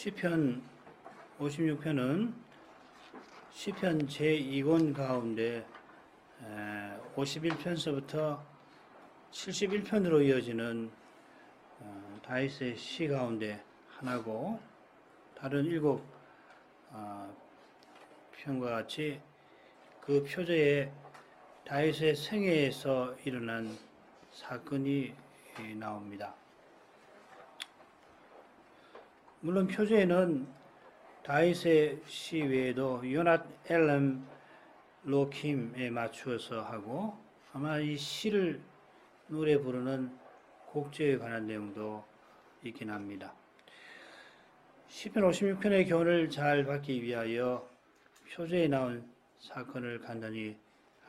시편 56편은 시편 제2권 가운데 51편서부터 71편으로 이어지는 다윗의 시 가운데 하나고, 다른 7편과 같이 그 표제에 다윗의 생애에서 일어난 사건이 나옵니다. 물론 표제에는 다윗의 시 외에도 요낫 엘렘 로킴에 맞추어서 하고, 아마 이 시를 노래 부르는 곡조에 관한 내용도 있긴 합니다. 시편 56편의 교훈을 잘 받기 위하여 표제에 나온 사건을 간단히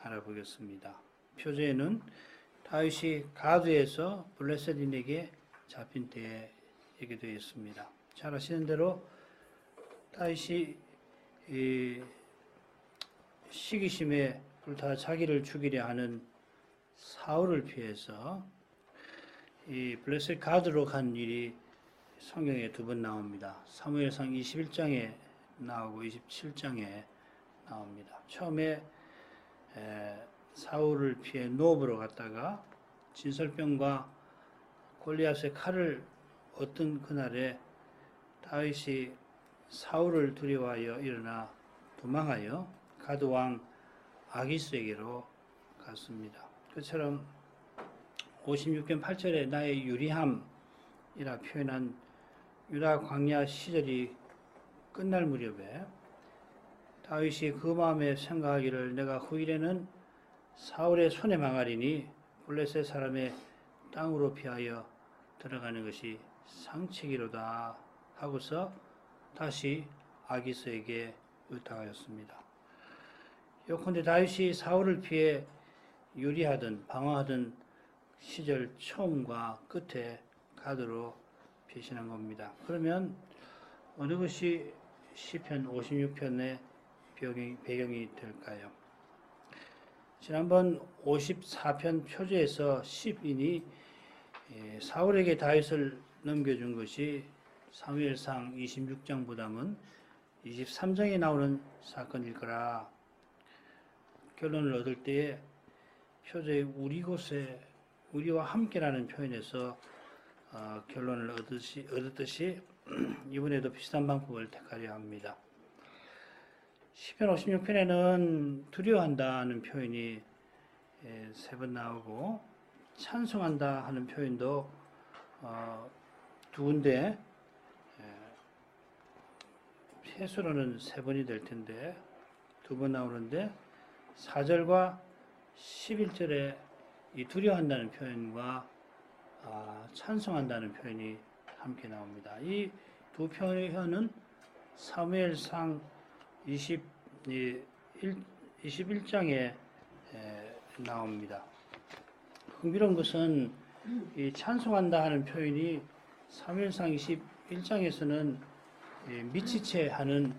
알아보겠습니다. 표제에는 다윗이 가드에서 블레셋인에게 잡힌 때에 얘기 되어 있습니다. 잘 아시는 대로 다윗이 시기심에 불타 자기를 죽이려 하는 사울을 피해서 이 블레셋 가드로 간 일이 성경에 2번 나옵니다. 사무엘상 21장에 나오고 27장에 나옵니다. 처음에 사울을 피해 노브로 갔다가 진설병과 골리앗의 칼을 얻던 그날에 다윗이 사울을 두려워하여 일어나 도망하여 가드왕 아기스에게로 갔습니다. 그처럼 56편 8절에 나의 유리함이라 표현한 유다 광야 시절이 끝날 무렵에 다윗이 그 마음에 생각하기를, 내가 후일에는 사울의 손에 망하리니 블레셋 사람의 땅으로 피하여 들어가는 것이 상책이로다 하고서 다시 아기스에게 의탁하였습니다. 요컨대 다윗이 사울을 피해 유리하던 방황하던 시절 처음과 끝에 가드로 배신한 겁니다. 그러면 어느 것이 시편 56편의 배경이 될까요? 지난번 54편 표제에서 10인이 사울에게 다윗을 넘겨준 것이 사무엘상 26장보다는 23장에 나오는 사건일 거라 결론을 얻을 때에 표제의 우리와 함께라는 표현에서 결론을 얻었듯이 이번에도 비슷한 방법을 택하려 합니다. 시편 56편에는 두려워한다는 표현이 3번 나오고, 찬송한다 하는 표현도 2군데, 해수로는 3번이 될 텐데 2번 나오는데, 4절과 11절에 이 두려워한다는 표현과 찬송한다는 표현이 함께 나옵니다. 이 두 표현은 사무엘상 21장에 나옵니다. 흥미로운 것은 이 찬송한다 하는 표현이 사무엘상 21장에서는 미치채 하는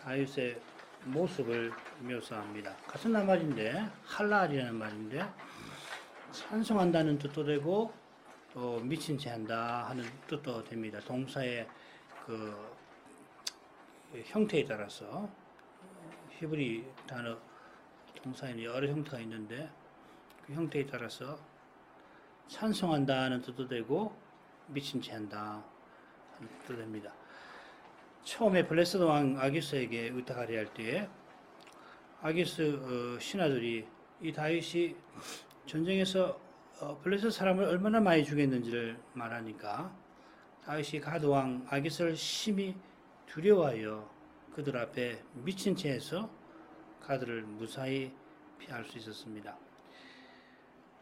다윗의 모습을 묘사합니다. 같은 말인데, 할랄이라는 말인데, 찬송한다는 뜻도 되고 또 미친 채 한다 하는 뜻도 됩니다. 동사의 그 형태에 따라서 히브리 단어 동사에는 여러 형태가 있는데, 그 형태에 따라서 찬송한다는 뜻도 되고 미친 채 한다 하는 뜻도 됩니다. 처음에 블레셋 왕 아기스에게 의탁하려 할 때에 아기스 신하들이 이 다윗이 전쟁에서 블레셋 사람을 얼마나 많이 죽였는지를 말하니까 다윗이 가드왕 아기스를 심히 두려워하여 그들 앞에 미친 채에서 가드를 무사히 피할 수 있었습니다.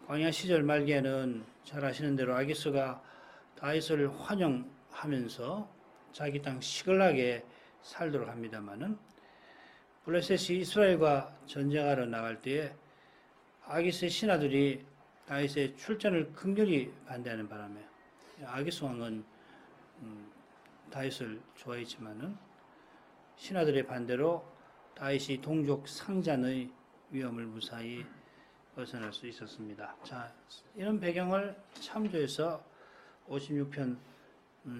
광야 시절 말기에는 잘 아시는 대로 아기스가 다윗을 환영하면서 자기 땅 시글락에 살도록 합니다마는, 블레셋이 이스라엘과 전쟁하러 나갈 때에 아기스의 신하들이 다윗의 출전을 극렬히 반대하는 바람에 아기스 왕은 다윗을 좋아했지만은 신하들의 반대로 다윗이 동족 상잔의 위험을 무사히 벗어날 수 있었습니다. 자, 이런 배경을 참조해서 56편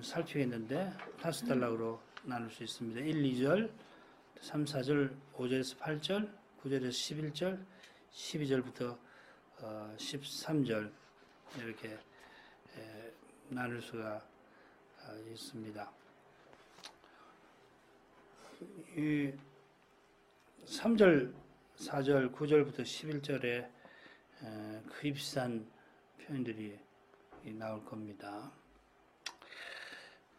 살피겠는데 5단락으로 나눌 수 있습니다. 1, 2절, 3, 4절, 5절에서 8절, 9절에서 11절, 12절부터 13절 이렇게 나눌 수가 있습니다. 이 3절, 4절, 9절부터 11절에 거의 비슷한 표현들이 나올 겁니다.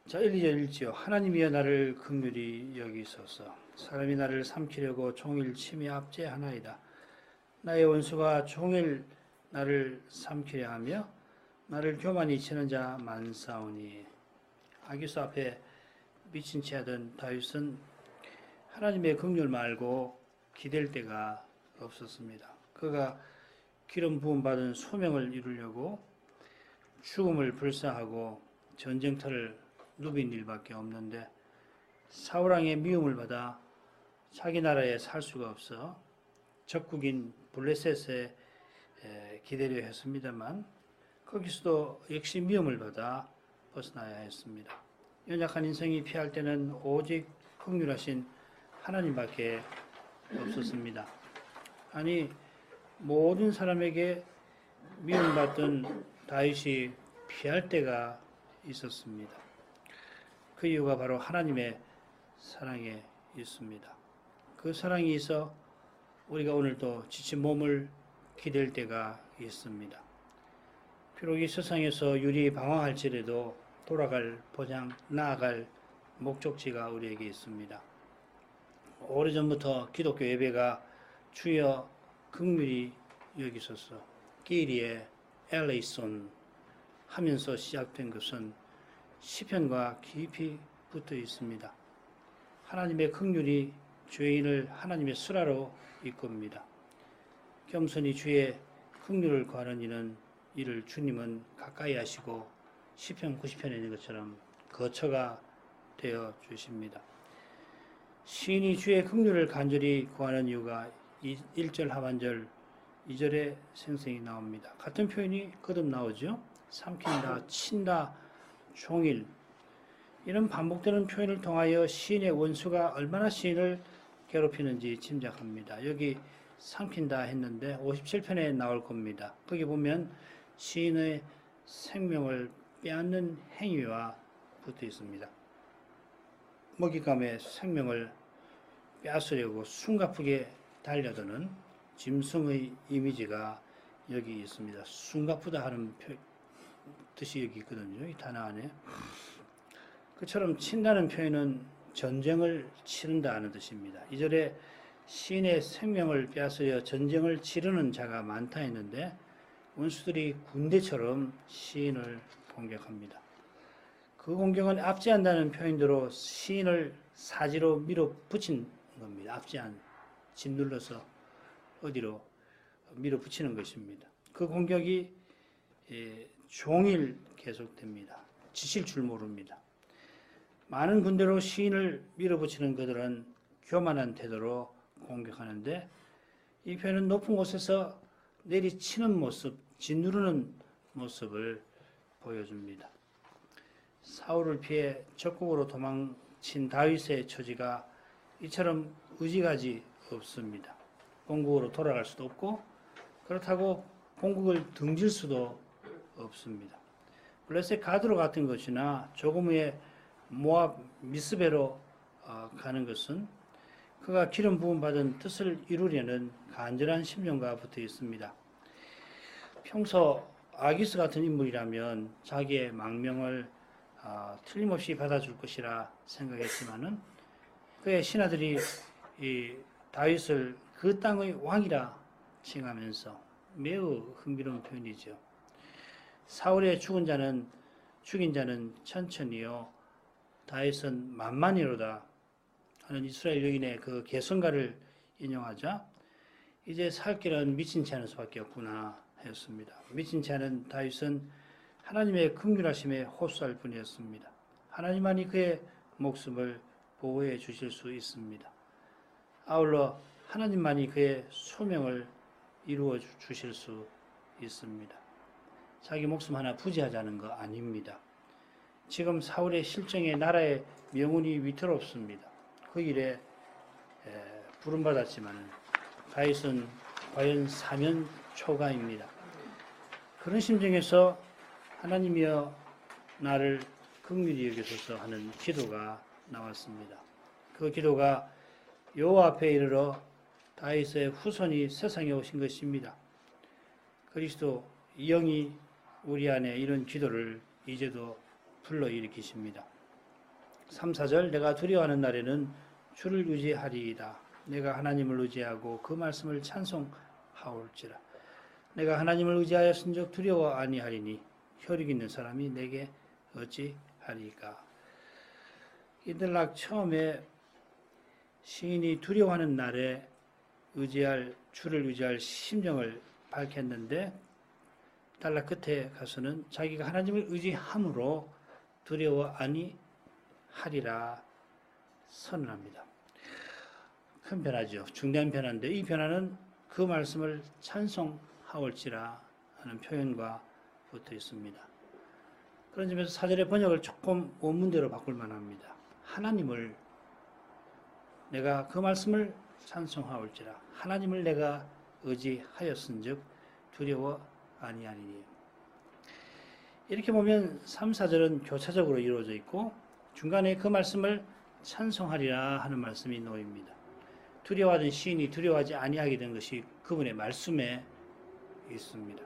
자, 1, 2절 읽지요. 하나님이여 나를 긍휼히 여기소서. 사람이 나를 삼키려고 종일 침이 압제하나이다. 나의 원수가 종일 나를 삼키려 하며 나를 교만히 치는 자 많사오니. 아기수 앞에 미친 채 하던 다윗은 하나님의 긍휼 말고 기댈 데가 없었습니다. 그가 기름 부음 받은 소명을 이루려고 죽음을 불사하고 전쟁터를 누빈 일밖에 없는데 사울왕의 미움을 받아 자기 나라에 살 수가 없어 적국인 블레셋에 기대려 했습니다만 거기서도 역시 미움을 받아 벗어나야 했습니다. 연약한 인생이 피할 때는 오직 긍휼하신 하나님밖에 없었습니다. 아니 모든 사람에게 미움받던 다윗이 피할 때가 있었습니다. 그 이유가 바로 하나님의 사랑에 있습니다. 그 사랑이 있어 우리가 오늘도 지친 몸을 기댈 때가 있습니다. 비록 이 세상에서 유리 방황할지라도 돌아갈 보장, 나아갈 목적지가 우리에게 있습니다. 오래전부터 기독교 예배가 주여 긍휼히 여기소서 끼리에 엘레이손 하면서 시작된 것은 시편과 깊이 붙어 있습니다. 하나님의 긍휼이 죄인을 하나님의 수라로 이끕니다. 겸손히 주의 긍휼을 구하는 이를 주님은 가까이 하시고 시편 90편에 있는 것처럼 거처가 되어 주십니다. 시인이 주의 긍휼을 간절히 구하는 이유가 1절 하반절 2절에 생생히 나옵니다. 같은 표현이 거듭 나오죠. 삼킨다, 친다, 종일. 이런 반복되는 표현을 통하여 시인의 원수가 얼마나 시인을 괴롭히는지 짐작합니다. 여기 삼킨다 했는데 57편에 나올 겁니다. 거기 보면 시인의 생명을 빼앗는 행위와 붙어 있습니다. 먹잇감의 생명을 빼앗으려고 숨가쁘게 달려드는 짐승의 이미지가 여기 있습니다. 숨가쁘다 하는 뜻이 여기 있거든요. 이 단어 안에. 그처럼 친다는 표현은 전쟁을 치른다는 뜻입니다. 2절에 시인의 생명을 빼앗으려 전쟁을 치르는 자가 많다 했는데 원수들이 군대처럼 시인을 공격합니다. 그 공격은 압제한다는 표현대로 시인을 사지로 밀어붙인 겁니다. 압제한, 짓눌러서 어디로 밀어붙이는 것입니다. 그 공격이 종일 계속됩니다. 지칠 줄 모릅니다. 많은 군대로 시인을 밀어붙이는 그들은 교만한 태도로 공격하는데 이 표현은 높은 곳에서 내리치는 모습, 짓누르는 모습을 보여줍니다. 사울을 피해 적국으로 도망친 다윗의 처지가 이처럼 의지가지 없습니다. 본국으로 돌아갈 수도 없고 그렇다고 본국을 등질 수도 없습니다. 블레셋 가드로 같은 것이나 조금 후에 모압 미스베로 가는 것은 그가 기름 부음 받은 뜻을 이루려는 간절한 심령과 붙어 있습니다. 평소 아기스 같은 인물이라면 자기의 망명을 틀림없이 받아줄 것이라 생각했지만은 그의 신하들이 이 다윗을 그 땅의 왕이라 칭하면서 매우 흥미로운 표현이죠. 사울의 죽인 자는 천천히요 다윗은 만만히로다 하는 이스라엘 여인의 그 개성가를 인용하자 이제 살 길은 미친 채 하는 수밖에 없구나 했습니다. 미친 채 하는 다윗은 하나님의 긍휼하심에 흡수할 뿐이었습니다. 하나님만이 그의 목숨을 보호해 주실 수 있습니다. 아울러 하나님만이 그의 소명을 이루어 주실 수 있습니다. 자기 목숨 하나 부지하자는 거 아닙니다. 지금 사울의 실정에 나라의 명운이 위태롭습니다. 그 일에 부름받았지만 다윗은 과연 사면 초가입니다. 그런 심정에서 하나님이여 나를 긍휼히 여기소서 하는 기도가 나왔습니다. 그 기도가 여호와 앞에 이르러 다윗의 후손이 세상에 오신 것입니다. 그리스도 영이 우리 안에 이런 기도를 이제도 불러일으키십니다. 3, 4절 내가 두려워하는 날에는 주를 의지하리이다. 내가 하나님을 의지하고 그 말씀을 찬송하올지라. 내가 하나님을 의지하였은즉 두려워 아니하리니 혈육 있는 사람이 내게 어찌하리까. 이들락 처음에 시인이 두려워하는 날에 주를 의지할 심정을 밝혔는데 달락 끝에 가서는 자기가 하나님을 의지함으로 두려워 아니하리라 선언합니다. 큰 변화죠. 중대한 변화인데 이 변화는 그 말씀을 찬송하올지라 하는 표현과 붙어 있습니다. 그런 점에서 4절의 번역을 조금 원문대로 바꿀 만합니다. 하나님을 내가 그 말씀을 찬송하올지라 하나님을 내가 의지하였은즉 두려워 아니하리니. 이렇게 보면 3, 4절은 교차적으로 이루어져 있고 중간에 그 말씀을 찬송하리라 하는 말씀이 놓입니다. 두려워하던 시인이 두려워하지 아니하게 된 것이 그분의 말씀에 있습니다.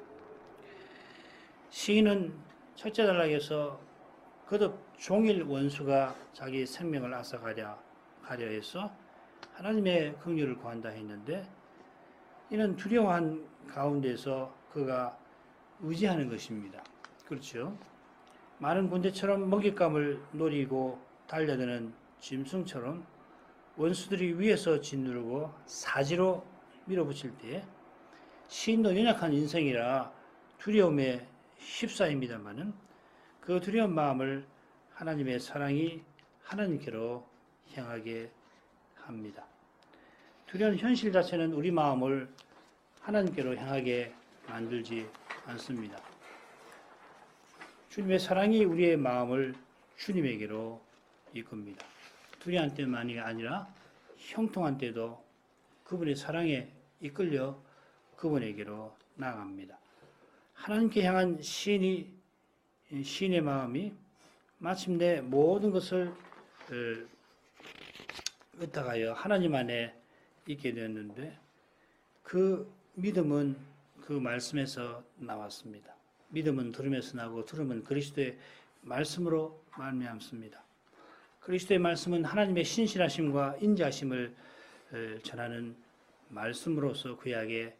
시인은 첫째 단락에서 거듭 종일 원수가 자기 생명을 앗아가려 해서 하나님의 긍휼을 구한다 했는데 이는 두려워한 가운데서 그가 의지하는 것입니다. 그렇죠? 많은 군대처럼 먹잇감을 노리고 달려드는 짐승처럼 원수들이 위에서 짓누르고 사지로 밀어붙일 때 시인도 연약한 인생이라 두려움에 휩싸입니다마는 그 두려운 마음을 하나님의 사랑이 하나님께로 향하게 합니다. 두려운 현실 자체는 우리 마음을 하나님께로 향하게 만들지 않습니다. 주님의 사랑이 우리의 마음을 주님에게로 이끕니다. 두려운 때만이 아니라 형통한 때도 그분의 사랑에 이끌려 그분에게로 나아갑니다. 하나님께 향한 시인의 마음이 마침내 모든 것을 의탁하여 하나님 안에 있게 되었는데 그 믿음은 그 말씀에서 나왔습니다. 믿음은 들음에서 나고 들음은 그리스도의 말씀으로 말미암습니다. 그리스도의 말씀은 하나님의 신실하심과 인자하심을 전하는 말씀으로서 구약에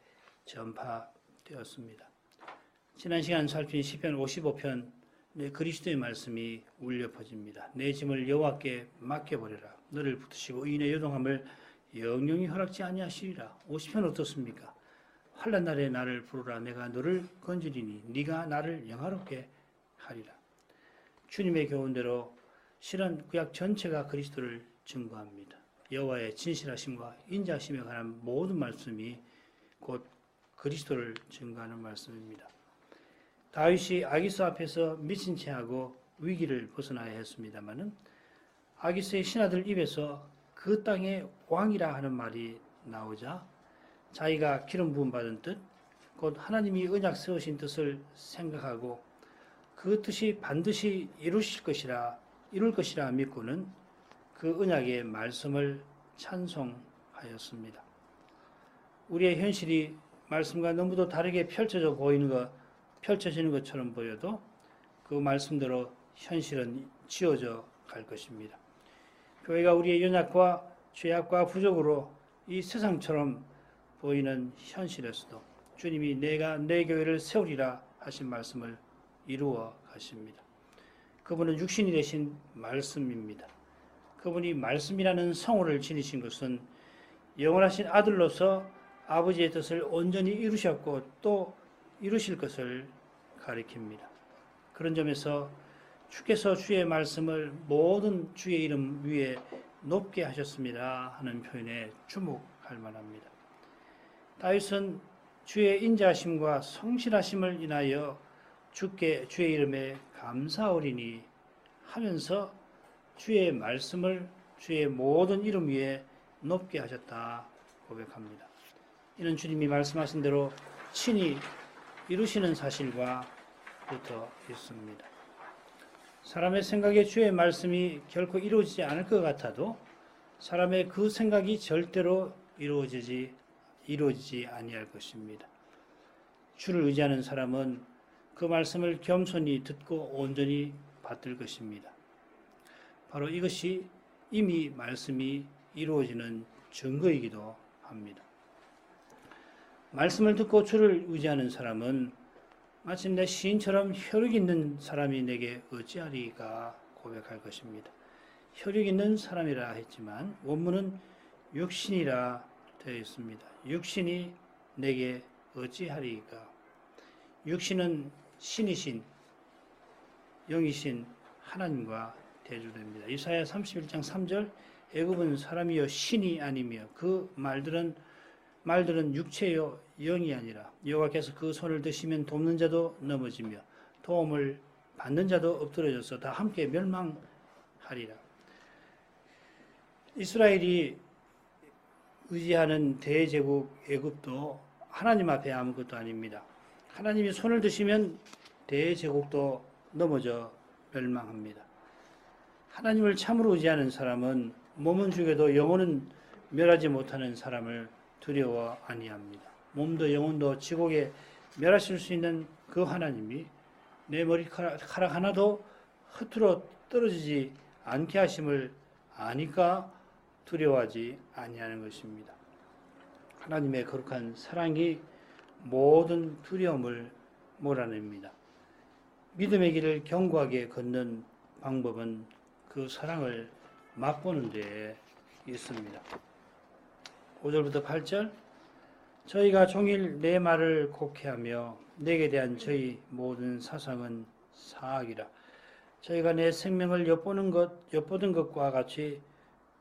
전파되었습니다. 지난 시간 살핀 시편 55편 그리스도의 말씀이 울려 퍼집니다. 내 짐을 여호와께 맡겨버려라. 너를 붙드시고 의인의 요동함을 영영히 허락지 아니하시리라. 50편 어떻습니까? 환난 날에 나를 부르라. 내가 너를 건지리니 네가 나를 영화롭게 하리라. 주님의 교훈대로 실은 구약 전체가 그리스도를 증거합니다. 여호와의 진실하심과 인자하심에 관한 모든 말씀이 곧 그리스도를 증거하는 말씀입니다. 다윗이 아기스 앞에서 미친 채하고 위기를 벗어나야 했습니다마는 아기스의 신하들 입에서 그 땅의 왕이라 하는 말이 나오자 자기가 기름 부음 받은 뜻, 곧 하나님이 언약 세우신 뜻을 생각하고 그 뜻이 반드시 이룰 것이라 믿고는 그 언약의 말씀을 찬송하였습니다. 우리의 현실이 말씀과 너무도 다르게 펼쳐지는 것처럼 보여도 그 말씀대로 현실은 지어져 갈 것입니다. 교회가 우리의 연약과 죄악과 부족으로 이 세상처럼 보이는 현실에서도 주님이 내가 내 교회를 세우리라 하신 말씀을 이루어 가십니다. 그분은 육신이 되신 말씀입니다. 그분이 말씀이라는 성호를 지니신 것은 영원하신 아들로서 아버지의 뜻을 온전히 이루셨고 또 이루실 것을 가리킵니다. 그런 점에서 주께서 주의 말씀을 모든 주의 이름 위에 높게 하셨습니다 하는 표현에 주목할 만합니다. 다윗은 주의 인자하심과 성실하심을 인하여 주께 주의 이름에 감사하오리니 하면서 주의 말씀을 주의 모든 이름 위에 높게 하셨다 고백합니다. 이는 주님이 말씀하신 대로 친히 이루시는 사실과 붙어 있습니다. 사람의 생각에 주의 말씀이 결코 이루어지지 않을 것 같아도 사람의 그 생각이 절대로 이루어지지 아니할 것입니다. 주를 의지하는 사람은 그 말씀을 겸손히 듣고 온전히 받들 것입니다. 바로 이것이 이미 말씀이 이루어지는 증거이기도 합니다. 말씀을 듣고 주를 의지하는 사람은 마침내 시인처럼 혈육 있는 사람이 내게 어찌하리까 고백할 것입니다. 혈육 있는 사람이라 했지만 원문은 육신이라 되어 있습니다. 육신이 내게 어찌하리까. 육신은 신이신 영이신 하나님과 대조됩니다. 이사야 31장 3절 애굽은 사람이요 신이 아니며 그 말들은 육체요 영이 아니라 여호와께서 그 손을 드시면 돕는 자도 넘어지며 도움을 받는 자도 엎드러져서 다 함께 멸망하리라. 이스라엘이 의지하는 대제국 애굽도 하나님 앞에 아무것도 아닙니다. 하나님이 손을 드시면 대제국도 넘어져 멸망합니다. 하나님을 참으로 의지하는 사람은 몸은 죽여도 영혼은 멸하지 못하는 사람을 두려워 아니합니다. 몸도 영혼도 지옥에 멸하실 수 있는 그 하나님이 내 머리카락 하나도 허투루 떨어지지 않게 하심을 아니까 두려워하지 아니하는 것입니다. 하나님의 거룩한 사랑이 모든 두려움을 몰아냅니다. 믿음의 길을 견고하게 걷는 방법은 그 사랑을 맛보는 데에 있습니다. 5절부터 8절 저희가 종일 내 말을 곡해하며 내게 대한 저희 모든 사상은 사악이라. 저희가 내 생명을 엿보는 것과 같이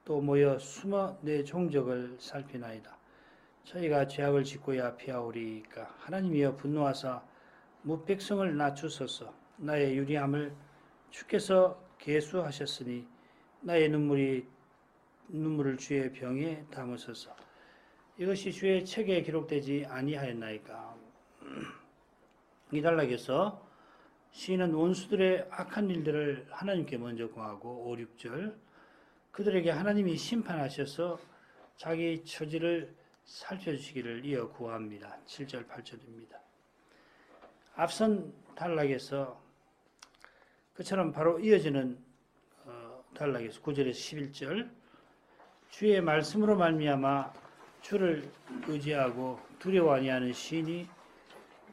또 모여 숨어 내 종적을 살피나이다. 저희가 죄악을 짓고야 피하오리까. 하나님이여 분노하사 무백성을 낮추소서. 나의 유리함을 주께서 계수하셨으니 나의 눈물을 주의 병에 담으소서. 이것이 주의 책에 기록되지 아니하였나이까. 이 단락에서 시인은 원수들의 악한 일들을 하나님께 먼저 고하고 5, 6절 그들에게 하나님이 심판하셔서 자기 처지를 살펴주시기를 이어 구합니다. 7절, 8절입니다. 앞선 단락에서 그처럼 바로 이어지는 단락에서 9절에서 11절 주의 말씀으로 말미암아 주를 의지하고 두려워 아니하는 시인이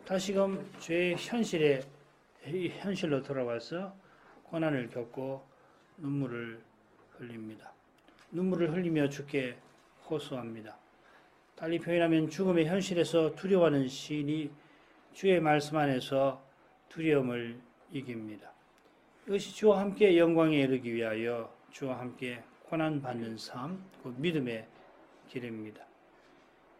다시금 죄의 현실로 돌아와서 고난을 겪고 눈물을 흘립니다. 눈물을 흘리며 주께 호소합니다. 달리 표현하면 죽음의 현실에서 두려워하는 시인이 주의 말씀 안에서 두려움을 이깁니다. 이것이 주와 함께 영광에 이르기 위하여 주와 함께 고난받는 삶, 그 믿음의 길입니다.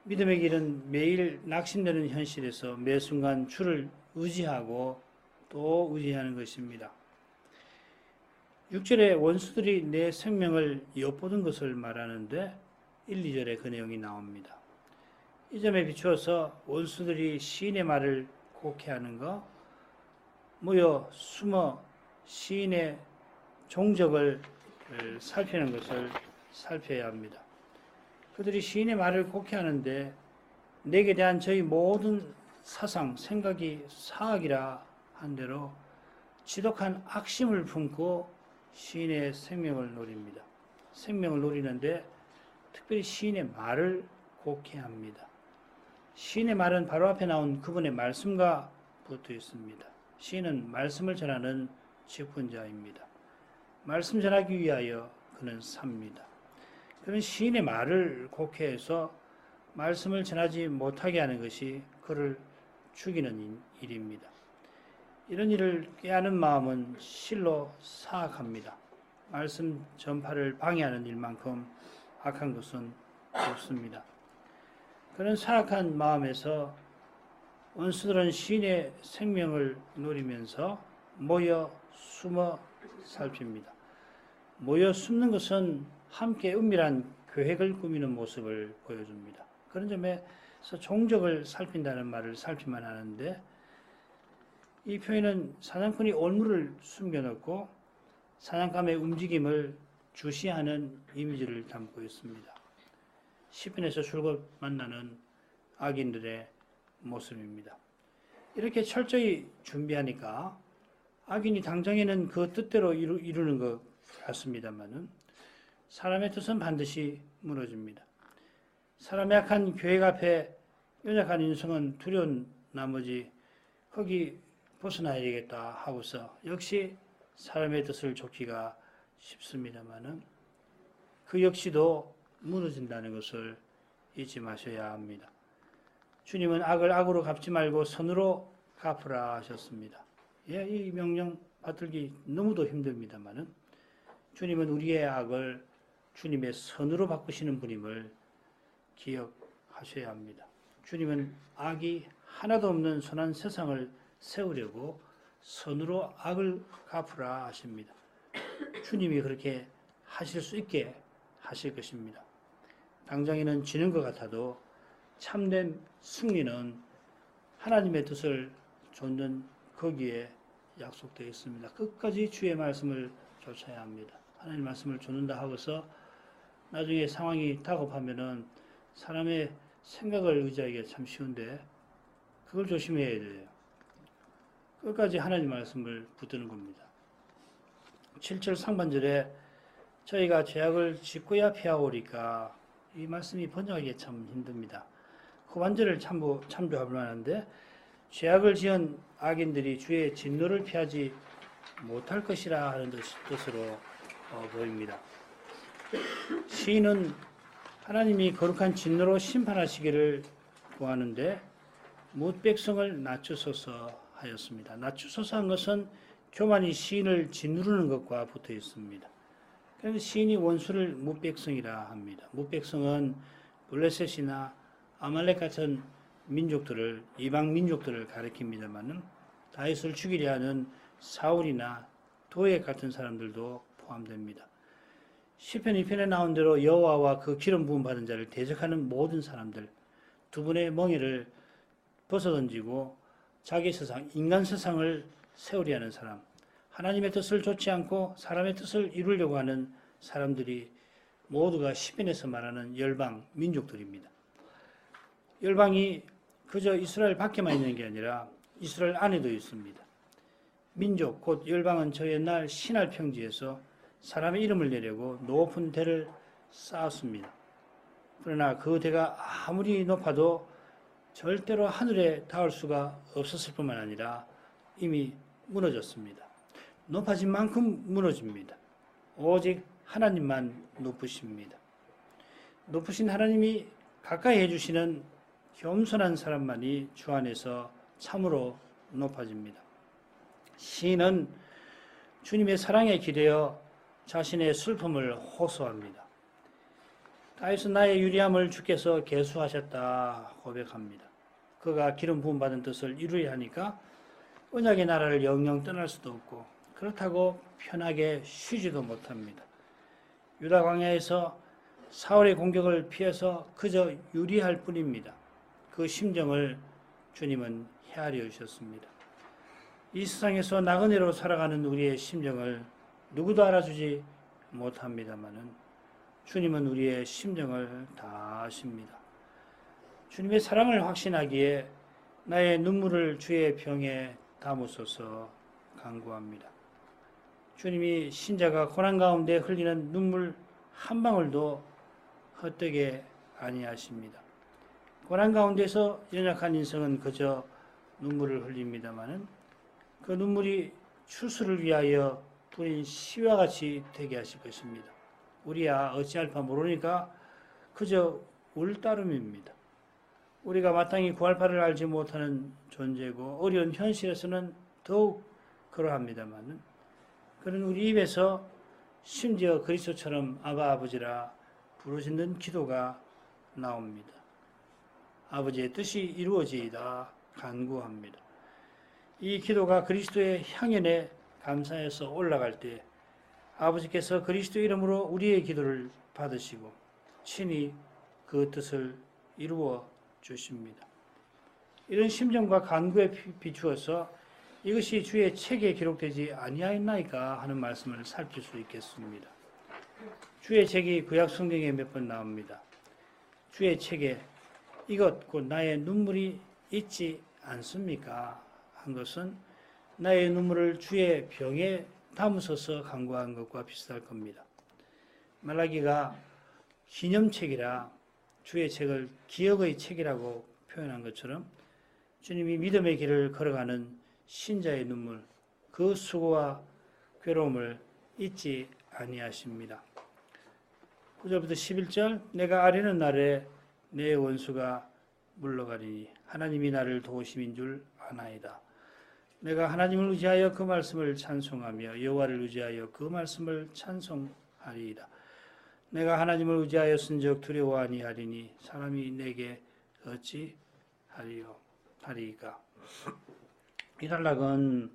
믿음의 길은 매일 낙심되는 현실에서 매 순간 주를 의지하고 또 의지하는 것입니다. 6절에 원수들이 내 생명을 엿보던 것을 말하는데 1, 2절에 그 내용이 나옵니다. 이 점에 비추어서 원수들이 시인의 말을 곡해하는 것, 모여 숨어 시인의 종적을 살피는 것을 살펴야 합니다. 그들이 시인의 말을 곡해하는데 내게 대한 저희 모든 사상, 생각이 사악이라 한 대로 지독한 악심을 품고 시인의 생명을 노립니다. 생명을 노리는데 특별히 시인의 말을 곡해합니다. 시인의 말은 바로 앞에 나온 그분의 말씀과 붙어 있습니다. 시인은 말씀을 전하는 직분자입니다. 말씀 전하기 위하여 그는 삽니다. 그는 시인의 말을 곡해해서 말씀을 전하지 못하게 하는 것이 그를 죽이는 일입니다. 이런 일을 꾀하는 마음은 실로 사악합니다. 말씀 전파를 방해하는 일만큼 악한 것은 없습니다. 그런 사악한 마음에서 원수들은 시인의 생명을 노리면서 모여 숨어 살핍니다. 모여 숨는 것은 함께 은밀한 계획을 꾸미는 모습을 보여줍니다. 그런 점에서 종적을 살핀다는 말을 살피만 하는데 이 표현은 사냥꾼이 올무를 숨겨놓고 사냥감의 움직임을 주시하는 이미지를 담고 있습니다. 시편에서 줄곧 만나는 악인들의 모습입니다. 이렇게 철저히 준비하니까 악인이 당장에는 그 뜻대로 이루는 것 같습니다만은 사람의 뜻은 반드시 무너집니다. 사람의 악한 계획 앞에 연약한 인성은 두려운 나머지 거기 벗어나야 되겠다 하고서 역시 사람의 뜻을 좇기가 쉽습니다만은 그 역시도 무너진다는 것을 잊지 마셔야 합니다. 주님은 악을 악으로 갚지 말고 선으로 갚으라 하셨습니다. 예, 이 명령 받들기 너무도 힘듭니다만은 주님은 우리의 악을 주님의 선으로 바꾸시는 분임을 기억하셔야 합니다. 주님은 악이 하나도 없는 선한 세상을 세우려고 선으로 악을 갚으라 하십니다. 주님이 그렇게 하실 수 있게 하실 것입니다. 당장에는 지는 것 같아도 참된 승리는 하나님의 뜻을 좇는 거기에 약속되어 있습니다. 끝까지 주의 말씀을 좇아야 합니다. 하나님 말씀을 좇는다 하고서 나중에 상황이 다급하면은 사람의 생각을 의지하기가 참 쉬운데 그걸 조심해야 돼요. 끝까지 하나님 말씀을 붙드는 겁니다. 7절 상반절에 저희가 죄악을 짓고야 피하오리까 이 말씀이 번역하기 참 힘듭니다. 후반절을 참조할 만한데 죄악을 지은 악인들이 주의 진노를 피하지 못할 것이라 하는 뜻으로 보입니다. 시인은 하나님이 거룩한 진노로 심판하시기를 구하는데 뭇 백성을 낮추소서 하였습니다. 낮추소서 한 것은 교만이 시인을 짓누르는 것과 붙어 있습니다. 그래서 시인이 원수를 뭇 백성이라 합니다. 뭇 백성은 블레셋이나 아말렉 같은 민족들을 이방 민족들을 가리킵니다만은 다윗을 죽이려 하는 사울이나 도액 같은 사람들도 포함됩니다. 시편 2편에 나온 대로 여호와와 그 기름 부음 받은 자를 대적하는 모든 사람들 두 분의 멍에를 벗어던지고 자기 세상, 인간 세상을 세우려 하는 사람, 하나님의 뜻을 좇지 않고 사람의 뜻을 이루려고 하는 사람들이 모두가 시편에서 말하는 열방, 민족들입니다. 열방이 그저 이스라엘 밖에만 있는 게 아니라 이스라엘 안에도 있습니다. 민족, 곧 열방은 저 옛날 신할 평지에서 사람의 이름을 내려고 높은 대를 쌓았습니다. 그러나 그 대가 아무리 높아도 절대로 하늘에 닿을 수가 없었을 뿐만 아니라 이미 무너졌습니다. 높아진 만큼 무너집니다. 오직 하나님만 높으십니다. 높으신 하나님이 가까이 해주시는 겸손한 사람만이 주 안에서 참으로 높아집니다. 시인은 주님의 사랑에 기대어 자신의 슬픔을 호소합니다. 다윗은 나의 유리함을 주께서 계수하셨다 고백합니다. 그가 기름 부음 받은 뜻을 이루려 하니까 언약의 나라를 영영 떠날 수도 없고 그렇다고 편하게 쉬지도 못합니다. 유다 광야에서 사울의 공격을 피해서 그저 유리할 뿐입니다. 그 심정을 주님은 헤아려 주셨습니다. 이 세상에서 나그네로 살아가는 우리의 심정을 누구도 알아주지 못합니다마는 주님은 우리의 심정을 다 아십니다. 주님의 사랑을 확신하기에 나의 눈물을 주의 병에 담으소서 간구합니다. 주님이 신자가 고난 가운데 흘리는 눈물 한 방울도 헛되게 아니하십니다. 고난 가운데서 연약한 인생은 그저 눈물을 흘립니다마는 그 눈물이 추수를 위하여 뿌린 씨와 같이 되게 하실 것입니다. 우리야 어찌할 바 모르니까 그저 울 따름입니다. 우리가 마땅히 구할 바를 알지 못하는 존재고 어려운 현실에서는 더욱 그러합니다만 그런 우리 입에서 심지어 그리스도처럼 아바 아버지라 부르짖는 기도가 나옵니다. 아버지의 뜻이 이루어지이다 간구합니다. 이 기도가 그리스도의 향연의 감사해서 올라갈 때 아버지께서 그리스도 이름으로 우리의 기도를 받으시고 친히 그 뜻을 이루어 주십니다. 이런 심정과 간구에 비추어서 이것이 주의 책에 기록되지 아니하였나이까 하는 말씀을 살필 수 있겠습니다. 주의 책이 구약 성경에 몇 번 나옵니다. 주의 책에 이것 곧 나의 눈물이 있지 않습니까? 한 것은 나의 눈물을 주의 병에 담으소서 간구한 것과 비슷할 겁니다. 말라기가 기념책이라 주의 책을 기억의 책이라고 표현한 것처럼 주님이 믿음의 길을 걸어가는 신자의 눈물, 그 수고와 괴로움을 잊지 아니하십니다. 9절부터 11절 내가 아뢰는 날에 내 원수가 물러가리니 하나님이 나를 도우심인 줄 아나이다. 내가 하나님을 의지하여 그 말씀을 찬송하며 여호와를 의지하여 그 말씀을 찬송하리이다. 내가 하나님을 의지하였은즉 두려워 아니하리니 사람이 내게 어찌 하리이까. 이 단락은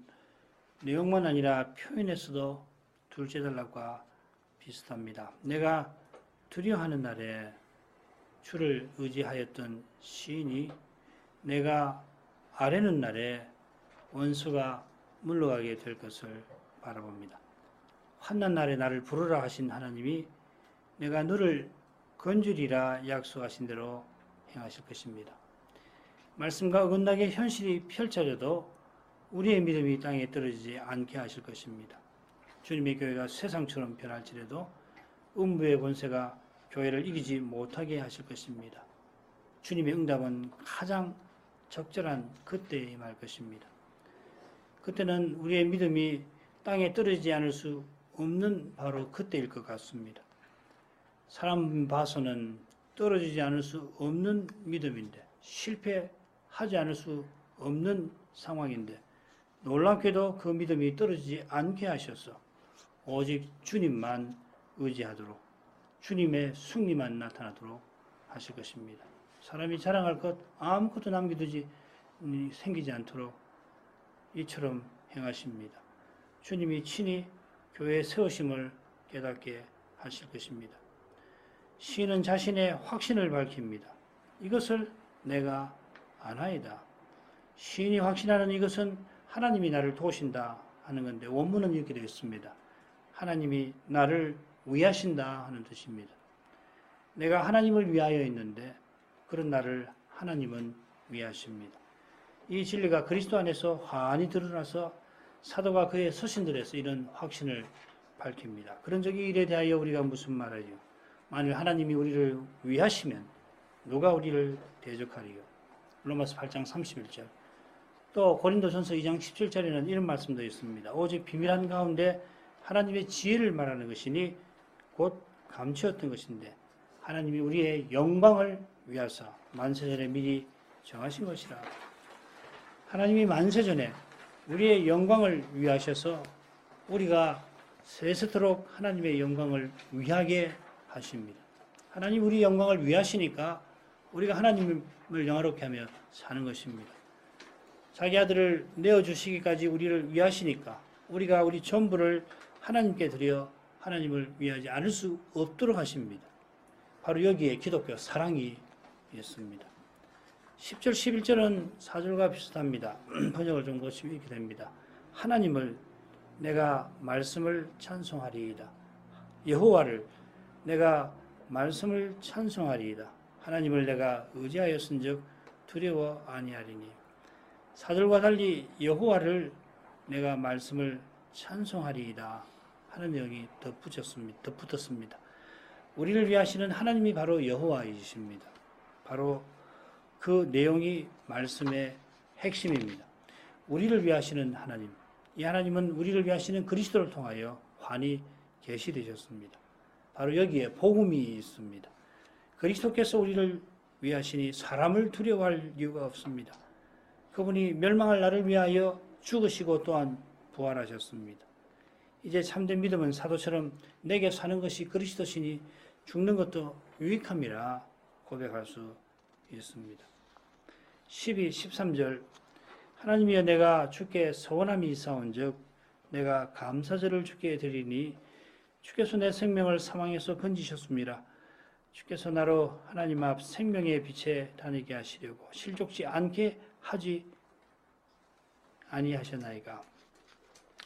내용만 아니라 표현에서도 둘째 단락과 비슷합니다. 내가 두려워하는 날에 주를 의지하였던 시인이 내가 아뢰는 날에 원수가 물러가게 될 것을 바라봅니다. 환난 날에 나를 부르라 하신 하나님이 내가 너를 건주리라 약속하신 대로 행하실 것입니다. 말씀과 어긋나게 현실이 펼쳐져도 우리의 믿음이 땅에 떨어지지 않게 하실 것입니다. 주님의 교회가 세상처럼 변할지라도 음부의 권세가 교회를 이기지 못하게 하실 것입니다. 주님의 응답은 가장 적절한 그때에 임할 것입니다. 그때는 우리의 믿음이 땅에 떨어지지 않을 수 없는 바로 그때일 것 같습니다. 사람 봐서는 떨어지지 않을 수 없는 믿음인데 실패하지 않을 수 없는 상황인데 놀랍게도 그 믿음이 떨어지지 않게 하셔서 오직 주님만 의지하도록 주님의 승리만 나타나도록 하실 것입니다. 사람이 자랑할 것 아무것도 남겨두지 생기지 않도록 이처럼 행하십니다. 주님이 친히 교회의 세우심을 깨닫게 하실 것입니다. 시인은 자신의 확신을 밝힙니다. 이것을 내가 아나이다. 시인이 확신하는 이것은 하나님이 나를 도우신다 하는 건데 원문은 이렇게 되어 있습니다. 하나님이 나를 위하신다 하는 뜻입니다. 내가 하나님을 위하여 있는데 그런 나를 하나님은 위하십니다. 이 진리가 그리스도 안에서 환히 드러나서 사도가 그의 서신들에서 이런 확신을 밝힙니다. 그런 적이 일에 대하여 우리가 무슨 말하리요? 만일 하나님이 우리를 위하시면 누가 우리를 대적하리요? 로마서 8장 31절. 또 고린도전서 2장 17절에는 이런 말씀도 있습니다. 오직 비밀한 가운데 하나님의 지혜를 말하는 것이니 곧 감추었던 것인데 하나님이 우리의 영광을 위하사 만세전에 미리 정하신 것이라. 하나님이 만세전에 우리의 영광을 위하셔서 우리가 세세토록 하나님의 영광을 위하게 하십니다. 하나님 우리 영광을 위하시니까 우리가 하나님을 영화롭게 하며 사는 것입니다. 자기 아들을 내어주시기까지 우리를 위하시니까 우리가 우리 전부를 하나님께 드려 하나님을 위하지 않을 수 없도록 하십니다. 바로 여기에 기독교 사랑이 있습니다. 10절 11절은 4절과 비슷합니다. 번역을 좀 고치면 이렇게 됩니다. 하나님을 내가 말씀을 찬송하리이다. 여호와를 내가 말씀을 찬송하리이다. 하나님을 내가 의지하였은즉 두려워 아니하리니. 4절과 달리 여호와를 내가 말씀을 찬송하리이다 하는 내용이 덧붙었습니다. 우리를 위하시는 하나님이 바로 여호와이십니다. 바로 그 내용이 말씀의 핵심입니다. 우리를 위하시는 하나님, 이 하나님은 우리를 위하시는 그리스도를 통하여 환히 계시되셨습니다. 바로 여기에 복음이 있습니다. 그리스도께서 우리를 위하시니 사람을 두려워할 이유가 없습니다. 그분이 멸망할 나를 위하여 죽으시고 또한 부활하셨습니다. 이제 참된 믿음은 사도처럼 내게 사는 것이 그리스도시니 죽는 것도 유익함이라 고백할 수 있습니다. 12, 13절 하나님이여 내가 주께 서원함이 있사온즉 내가 감사절을 주께 드리니 주께서 내 생명을 사망에서 건지셨습니다. 주께서 나로 하나님 앞 생명의 빛에 다니게 하시려고 실족지 않게 하지 아니하셨나이까.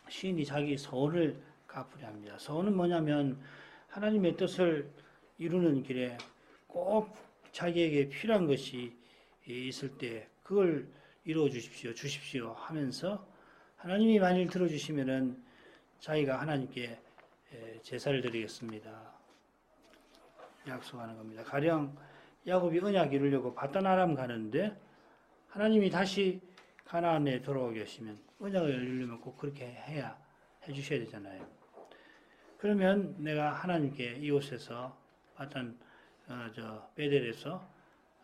시인이 자기 서원을 갚으려 합니다. 서원은 뭐냐면 하나님의 뜻을 이루는 길에 꼭 자기에게 필요한 것이 있을 때 그걸 이루어 주십시오 하면서 하나님이 만일 들어주시면은 자기가 하나님께 제사를 드리겠습니다. 약속하는 겁니다. 가령 야곱이 언약 이루려고 바단 아람 가는데 하나님이 다시 가나안에 돌아오게 하시면 언약을 이루려면 꼭 그렇게 해주셔야 되잖아요. 그러면 내가 하나님께 이곳에서 바단 베델에서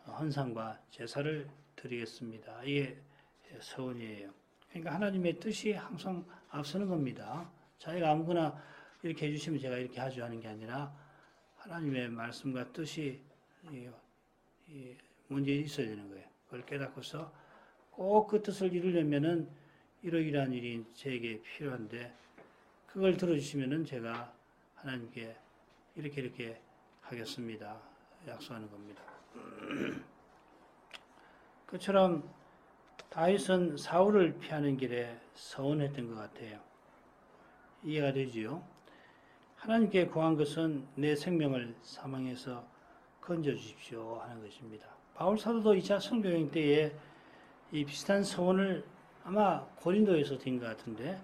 헌상과 제사를 드리겠습니다. 이게 서원이에요. 그러니까 하나님의 뜻이 항상 앞서는 겁니다. 자기가 아무거나 이렇게 해주시면 제가 이렇게 하죠 하는 게 아니라 하나님의 말씀과 뜻이 먼저 있어야 되는 거예요. 그걸 깨닫고서 꼭 그 뜻을 이루려면은 이러이러한 일이 제게 필요한데 그걸 들어주시면은 제가 하나님께 이렇게 하겠습니다. 약속하는 겁니다. 그처럼 다윗은 사울을 피하는 길에 서원했던 것 같아요. 이해가 되지요? 하나님께 구한 것은 내 생명을 사망에서 건져주십시오 하는 것입니다. 바울 사도도 2차 선교여행 때에 이 비슷한 서원을 아마 고린도에서 든 것 같은데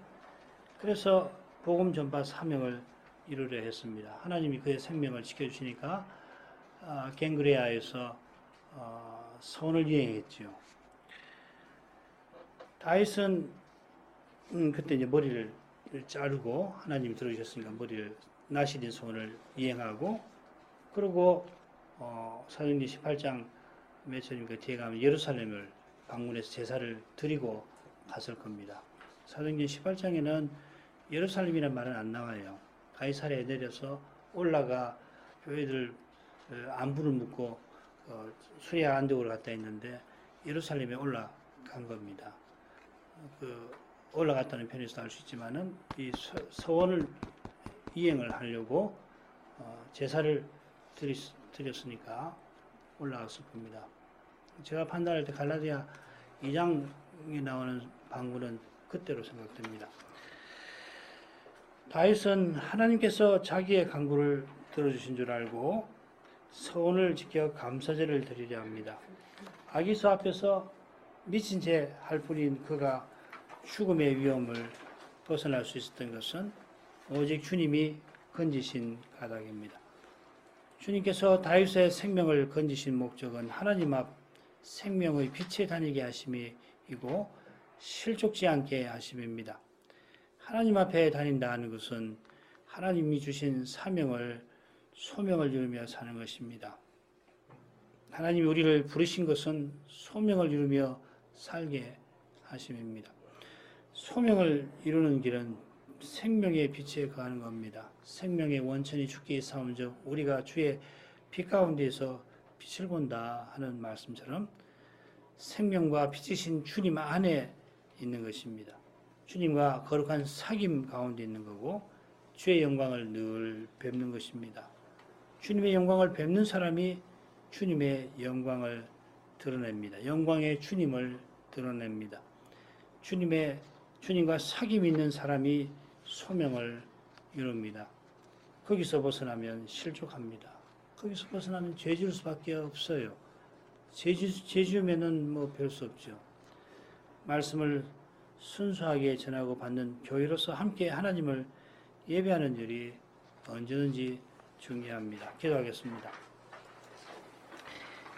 그래서 복음 전파 사명을 이루려 했습니다. 하나님이 그의 생명을 지켜주시니까 갱그레아에서 서원을 이행했지요. 다윗은 그때 이제 머리를 자르고 하나님이 들어주셨으니까 머리를 나시린 소원을 이행하고 그리고 사도행전 18장 몇 절인가 뒤에 가면 예루살렘을 방문해서 제사를 드리고 갔을 겁니다. 사도행전 18장에는 예루살렘이라는 말은 안 나와요. 가이사랴에 내려서 올라가 교회들 안부를 묻고 수리아 안디옥으로 갔다 있는데 예루살렘에 올라간 겁니다. 올라갔다는 편에서 알 수 있지만은 이 서원을 이행을 하려고 제사를 드렸으니까 올라갔을 겁니다. 제가 판단할 때 갈라디아 2장에 나오는 방구는 그때로 생각됩니다. 다윗은 하나님께서 자기의 간구를 들어주신 줄 알고 서원을 지켜 감사제를 드리려 합니다. 아기수 앞에서 미친 채 할 뿐인 그가 죽음의 위험을 벗어날 수 있었던 것은 오직 주님이 건지신 까닭입니다. 주님께서 다윗의 생명을 건지신 목적은 하나님 앞 생명의 빛에 다니게 하심이고 실족지 않게 하심입니다. 하나님 앞에 다닌다 하는 것은 하나님이 주신 사명을 소명을 이루며 사는 것입니다. 하나님이 우리를 부르신 것은 소명을 이루며 살게 하심입니다. 소명을 이루는 길은 생명의 빛에 거하는 겁니다. 생명의 원천이 주께 있사온즉 우리가 주의 빛 가운데에서 빛을 본다 하는 말씀처럼 생명과 빛이신 주님 안에 있는 것입니다. 주님과 거룩한 사귐 가운데 있는 거고 주의 영광을 늘 뵙는 것입니다. 주님의 영광을 뵙는 사람이 주님의 영광을 드러냅니다. 영광의 주님을 드러냅니다. 주님과 사귐이 있는 사람이 소명을 이룹니다. 거기서 벗어나면 실족합니다. 거기서 벗어나면 죄 지을 수밖에 없어요. 죄 지으면은 뭐 별 수 없죠. 말씀을 순수하게 전하고 받는 교회로서 함께 하나님을 예배하는 일이 언제든지 중요합니다. 기도하겠습니다.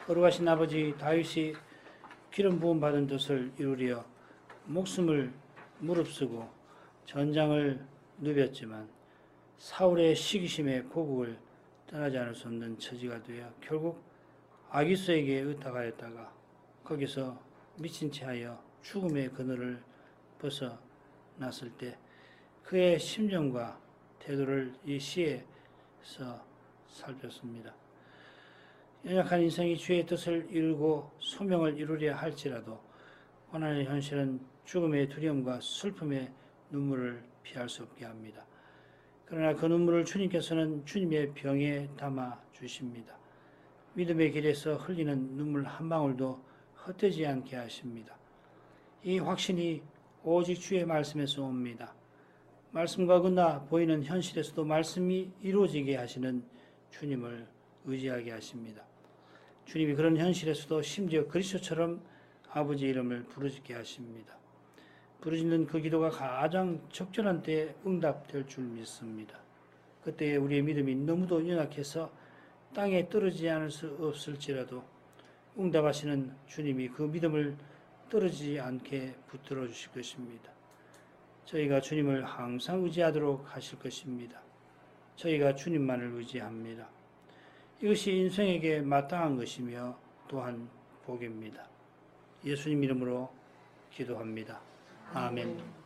거룩하신 아버지, 다윗이 기름 부음 받은 뜻을 이루려 목숨을 무릅쓰고 전장을 누볐지만 사울의 시기심에 고국을 떠나지 않을 수 없는 처지가 되어 결국 아기스에게 의탁하였다가 거기서 미친 채 하여 죽음의 그늘을 벗어났을 때 그의 심정과 태도를 이 시에서 살폈습니다. 연약한 인생이 주의 뜻을 이루고 소명을 이루려 할지라도 고난의 현실은 죽음의 두려움과 슬픔의 눈물을 피할 수 없게 합니다. 그러나 그 눈물을 주님께서는 주님의 병에 담아 주십니다. 믿음의 길에서 흘리는 눈물 한 방울도 헛되지 않게 하십니다. 이 확신이 오직 주의 말씀에서 옵니다. 말씀과 끝나 보이는 현실에서도 말씀이 이루어지게 하시는 주님을 의지하게 하십니다. 주님이 그런 현실에서도 심지어 그리스도처럼 아버지 이름을 부르짖게 하십니다. 부르짖는 그 기도가 가장 적절한 때에 응답될 줄 믿습니다. 그때 우리의 믿음이 너무도 연약해서 땅에 떨어지지 않을 수 없을지라도 응답하시는 주님이 그 믿음을 떨어지지 않게 붙들어 주실 것입니다. 저희가 주님을 항상 의지하도록 하실 것입니다. 저희가 주님만을 의지합니다. 이것이 인생에게 마땅한 것이며 또한 복입니다. 예수님 이름으로 기도합니다. 아멘.